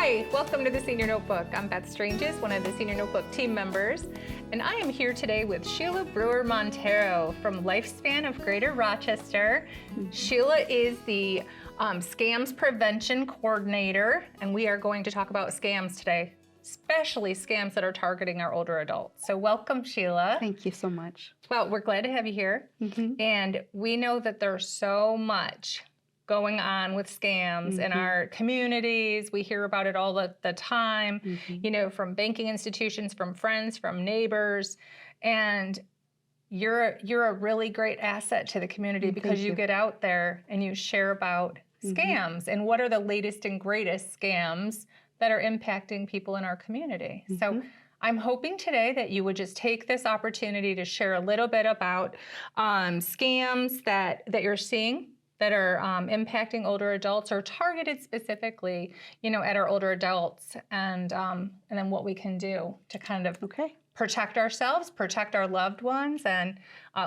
Hi, welcome to the Senior Notebook. I'm Beth Stranges, one of the Senior Notebook team members, and I am here today with Sheila Brewer-Montero from Lifespan of Greater Rochester. Sheila is the SCAMS Prevention Coordinator, and we are going to talk about SCAMS today, especially SCAMS that are targeting our older adults. So welcome, Sheila. Thank you so much. Well, we're glad to have you here, and we know that there's so much going on with SCAMS in our communities. We hear about it all the time, you know, from banking institutions, from friends, from neighbors. And you're a really great asset to the community because you get out there and you share about SCAMS and what are the latest and greatest SCAMS that are impacting people in our community. So I'm hoping today that you would just take this opportunity to share a little bit about SCAMS that you're seeing that are impacting older adults or targeted specifically, you know, at our older adults, and then what we can do to kind of protect ourselves, protect our loved ones, and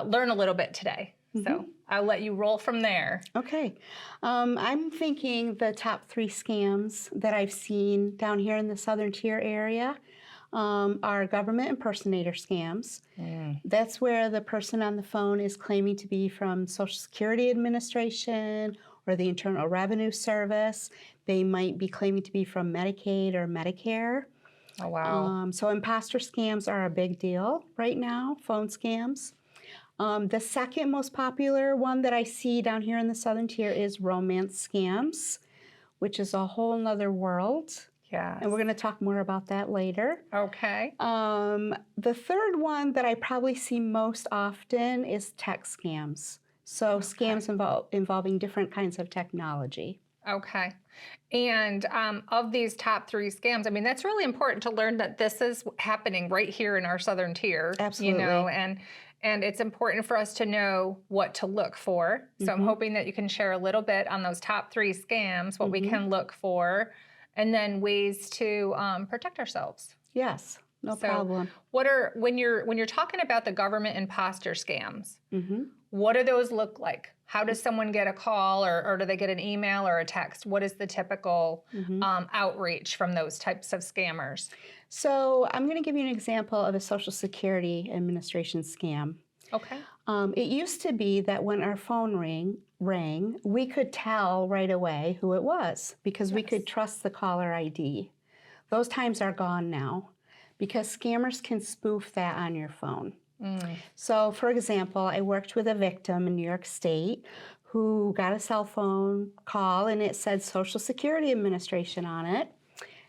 learn a little bit today. So I'll let you roll from there. Okay. I'm thinking the top 3 SCAMs that I've seen down here in the Southern Tier area are government impersonator scams. That's where the person on the phone is claiming to be from Social Security Administration or the Internal Revenue Service. They might be claiming to be from Medicaid or Medicare. Oh, wow. So imposter scams are a big deal right now, phone scams. The second most popular one that I see down here in the Southern Tier is romance scams, which is a whole nother world. Yeah. And we're going to talk more about that later. Okay. The third one that I probably see most often is tech scams. So scams involving different kinds of technology. Okay. And of these top 3 scams, I mean, that's really important to learn that this is happening right here in our Southern Tier. Absolutely. You know, and it's important for us to know what to look for. So I'm hoping that you can share a little bit on those top 3 scams, what we can look for, and then ways to protect ourselves. Yes, no problem. When you're talking about the government imposter scams, what do those look like? How does someone get a call, or do they get an email or a text? What is the typical outreach from those types of scammers? So I'm going to give you an example of a Social Security Administration scam. Okay. It used to be that when our phone rang, we could tell right away who it was because we could trust the caller ID. Those times are gone now because scammers can spoof that on your phone. So, for example, I worked with a victim in New York State who got a cell phone call and it said Social Security Administration on it.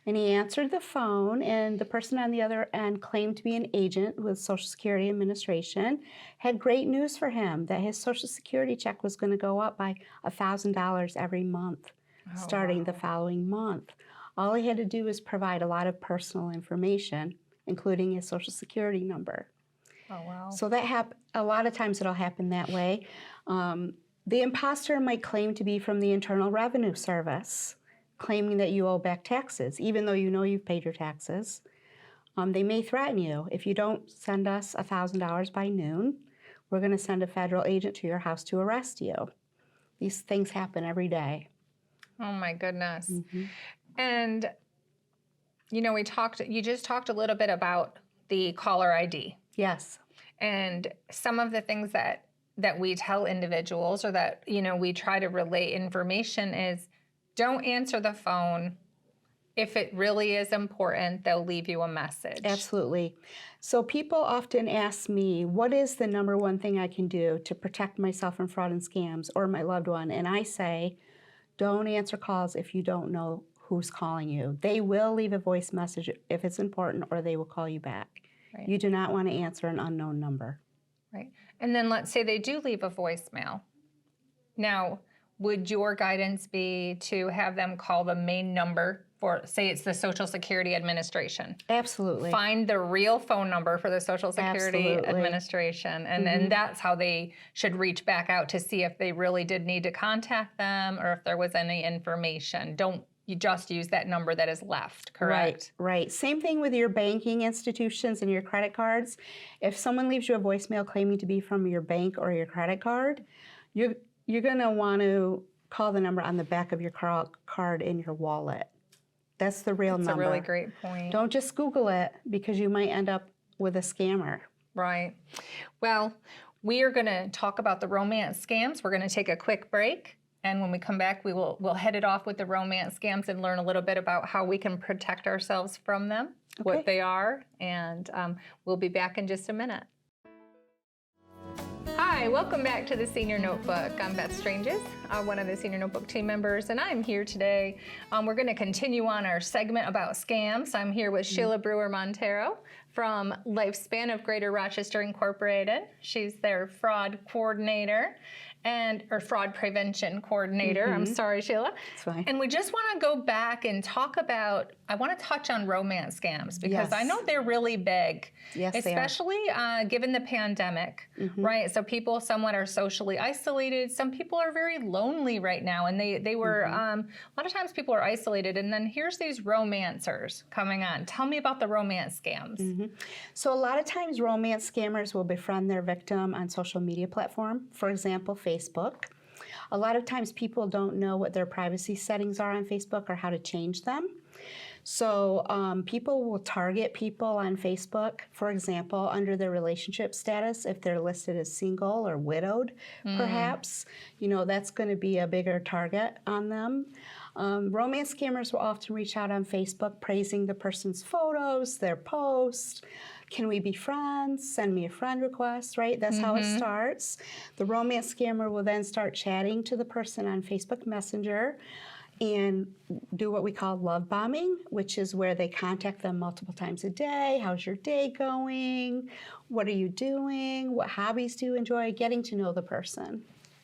And he answered the phone, and the person on the other end claimed to be an agent with Social Security Administration, had great news for him that his Social Security check was going to go up by $1,000 every month, starting the following month. All he had to do was provide a lot of personal information, including his Social Security number. Oh, wow. So that a lot of times it'll happen that way. The imposter might claim to be from the Internal Revenue Service, claiming that you owe back taxes, even though you know you've paid your taxes. They may threaten you. If you don't send us $1,000 by noon, we're going to send a federal agent to your house to arrest you. These things happen every day. Oh, my goodness. And, you know, you just talked a little bit about the caller ID. Yes. And some of the things that we tell individuals, or that, you know, we try to relay information, is don't answer the phone. If it really is important, they'll leave you a message. Absolutely. So people often ask me, what is the number one thing I can do to protect myself from fraud and scams or my loved one? And I say, don't answer calls if you don't know who's calling you. They will leave a voice message if it's important, or they will call you back. Right. You do not want to answer an unknown number. Right. And then let's say they do leave a voicemail. Now, would your guidance be to have them call the main number for, say it's the Social Security Administration? Absolutely. Find the real phone number for the Social Security Administration, and then that's how they should reach back out to see if they really did need to contact them or if there was any information. Don't you just use that number that is left, correct? Right. Same thing with your banking institutions and your credit cards. If someone leaves you a voicemail claiming to be from your bank or your credit card, you're going to want to call the number on the back of your card in your wallet. That's the real That's number. a really great point. Don't just Google it because you might end up with a scammer. Right. Well, we are going to talk about the romance scams. We're going to take a quick break. And when we come back, we'll head it off with the romance scams and learn a little bit about how we can protect ourselves from them, what they are, and we'll be back in just a minute. Hi, welcome back to the Senior Notebook. I'm Beth Stranges, one of the Senior Notebook team members, and I'm here today. We're going to continue on our segment about scams. I'm here with Sheila Brewer-Montero from Lifespan of Greater Rochester Incorporated. She's their fraud coordinator. Or fraud prevention coordinator. I'm sorry, Sheila. That's fine. And we just want to go back and talk about, I want to touch on romance scams because I know they're really big. Yes, especially given the pandemic, right? So people somewhat are socially isolated. Some people are very lonely right now, and they were, a lot of times people are isolated, and then here's these romancers coming on. Tell me about the romance scams. So a lot of times romance scammers will befriend their victim on social media platform, for example, Facebook. A lot of times people don't know what their privacy settings are on Facebook or how to change them. So people will target people on Facebook, for example, under their relationship status, if they're listed as single or widowed, perhaps. You know, that's going to be a bigger target on them. Romance scammers will often reach out on Facebook praising the person's photos, their posts. Can we be friends? Send me a friend request, right? That's how it starts. The romance scammer will then start chatting to the person on Facebook Messenger and do what we call love bombing, which is where they contact them multiple times a day. How's your day going? What are you doing? What hobbies do you enjoy? Getting to know the person.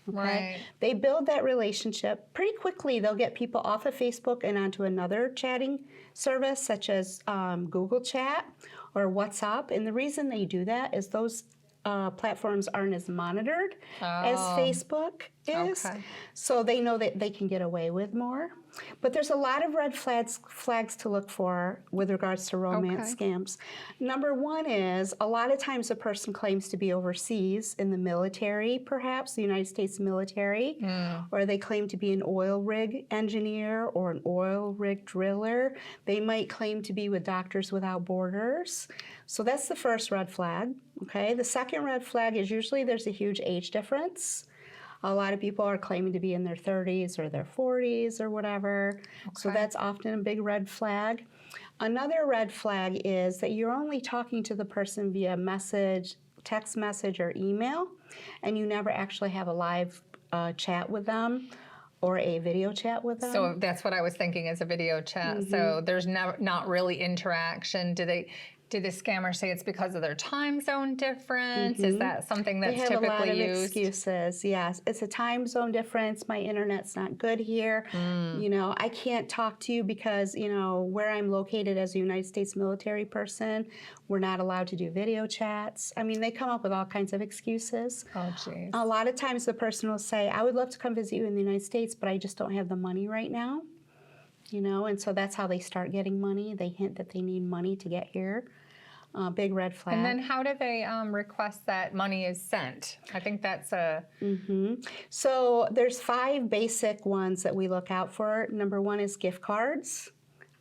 Okay? Right. They build that relationship. Pretty quickly, they'll get people off of Facebook and onto another chatting service, such as Google Chat or WhatsApp. And the reason they do that is those platforms aren't as monitored as Facebook is. Okay. So they know that they can get away with more. But there's a lot of red flags to look for with regards to romance scams. Number one is a lot of times a person claims to be overseas in the military, perhaps the United States military, or they claim to be an oil rig engineer or an oil rig driller. They might claim to be with Doctors Without Borders. So that's the first red flag. Okay. The second red flag is usually there's a huge age difference. A lot of people are claiming to be in their 30s or their 40s or whatever. So that's often a big red flag. Another red flag is that you're only talking to the person via message, text message, or email, and you never actually have a live chat with them or a video chat with them. So that's what I was thinking is a video chat. So there's not really interaction. Do the scammers say it's because of their time zone difference? Is that something that's typically used? They have a lot of excuses. Yes, it's a time zone difference. My internet's not good here. You know, I can't talk to you because, you know, where I'm located as a United States military person, we're not allowed to do video chats. I mean, they come up with all kinds of excuses. Oh, geez. A lot of times the person will say, I would love to come visit you in the United States, but I just don't have the money right now. You know, and so that's how they start getting money. They hint that they need money to get here. Big red flag. And then how do they request that money is sent? I think that's a... So there's 5 basic ones that we look out for. Number one is gift cards.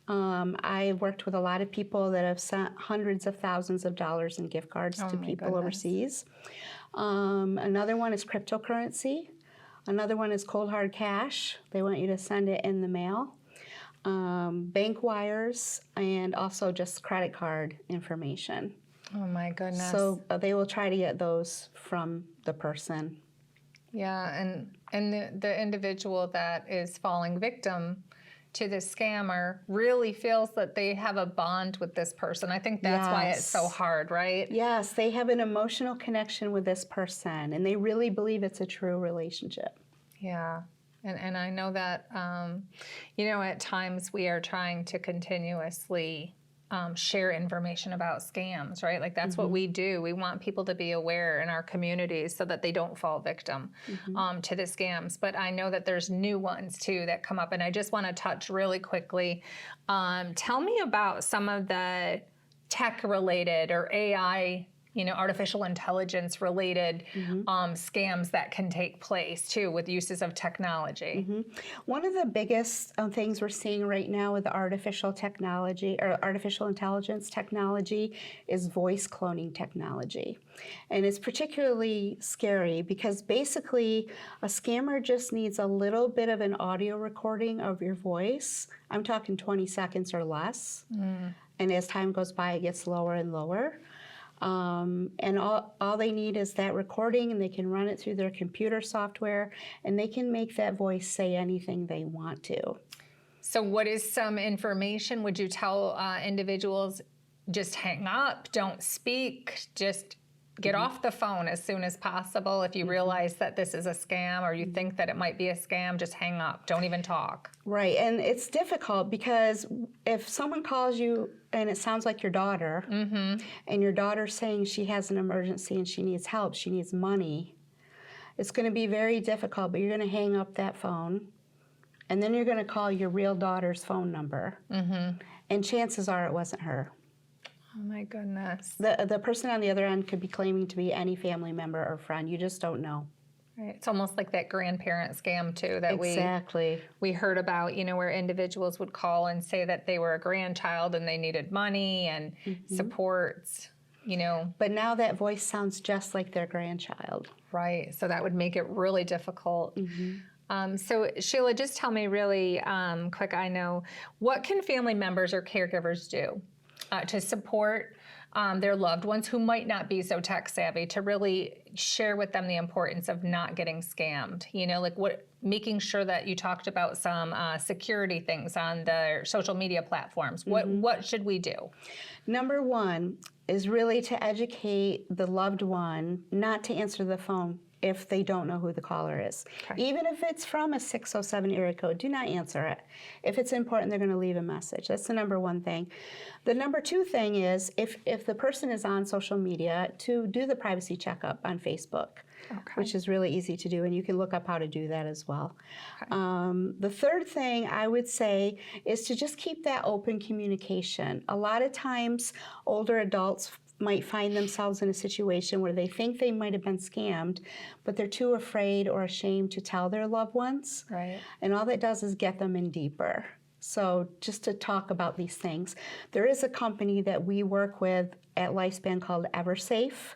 I've worked with a lot of people that have sent hundreds of thousands of dollars in gift cards to people overseas. Another one is cryptocurrency. Another one is cold hard cash. They want you to send it in the mail. Bank wires, and also just credit card information. Oh my goodness. So they will try to get those from the person. Yeah, and the individual that is falling victim to the scammer really feels that they have a bond with this person. I think that's why it's so hard, right? Yes, they have an emotional connection with this person, and they really believe it's a true relationship. Yeah. And I know that, you know, at times we are trying to continuously share information about scams, right? Like that's what we do. We want people to be aware in our communities so that they don't fall victim to the scams. But I know that there's new ones too that come up, and I just want to touch really quickly. Tell me about some of the tech-related or AI artificial intelligence related scams that can take place too with uses of technology. One of the biggest things we're seeing right now with artificial technology or artificial intelligence technology is voice cloning technology. And it's particularly scary because basically a scammer just needs a little bit of an audio recording of your voice. I'm talking 20 seconds or less. And as time goes by, it gets lower and lower. And all they need is that recording, and they can run it through their computer software, and they can make that voice say anything they want to. So what is some information would you tell individuals? Just hang up, don't speak, just get off the phone as soon as possible. If you realize that this is a scam or you think that it might be a scam, just hang up, don't even talk. Right, and it's difficult because if someone calls you and it sounds like your daughter, and your daughter's saying she has an emergency and she needs help, she needs money, it's going to be very difficult, but you're going to hang up that phone, and then you're going to call your real daughter's phone number, and chances are it wasn't her. Oh my goodness. The person on the other end could be claiming to be any family member or friend. You just don't know. Right. It's almost like that grandparent scam too that we heard about, where individuals would call and say that they were a grandchild and they needed money and supports, But now that voice sounds just like their grandchild. Right. So that would make it really difficult. So Sheila, just tell me really quick, what can family members or caregivers do to support their loved ones who might not be so tech savvy, to really share with them the importance of not getting scammed? Making sure that you talked about some security things on the social media platforms. What should we do? Number one is really to educate the loved one not to answer the phone if they don't know who the caller is. Okay. Even if it's from a 607 area code, do not answer it. If it's important, they're going to leave a message. That's the number one thing. The number two thing is if the person is on social media, to do the privacy checkup on Facebook, which is really easy to do, and you can look up how to do that as well. The third thing I would say is to just keep that open communication. A lot of times, older adults might find themselves in a situation where they think they might have been scammed, but they're too afraid or ashamed to tell their loved ones. Right. And all that does is get them in deeper. So just to talk about these things. There is a company that we work with at Lifespan called EverSafe,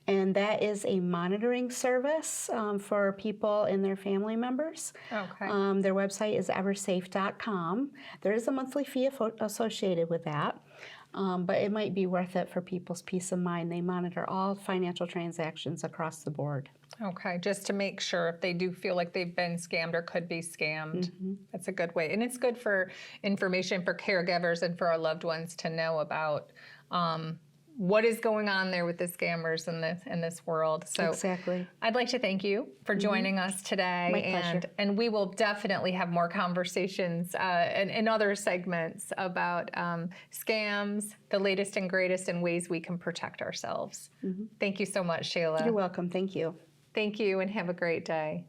and that is a monitoring service for people and their family members. Okay. Their website is eversafe.com. There is a monthly fee associated with that. But it might be worth it for people's peace of mind. They monitor all financial transactions across the board. Okay, just to make sure if they do feel like they've been scammed or could be scammed. That's a good way. And it's good for information for caregivers and for our loved ones to know about what is going on there with the scammers in this world. So exactly. I'd like to thank you for joining us today. My pleasure. And we will definitely have more conversations in other segments about scams, the latest and greatest, and ways we can protect ourselves. Thank you so much, Sheila. You're welcome. Thank you. Thank you, and have a great day.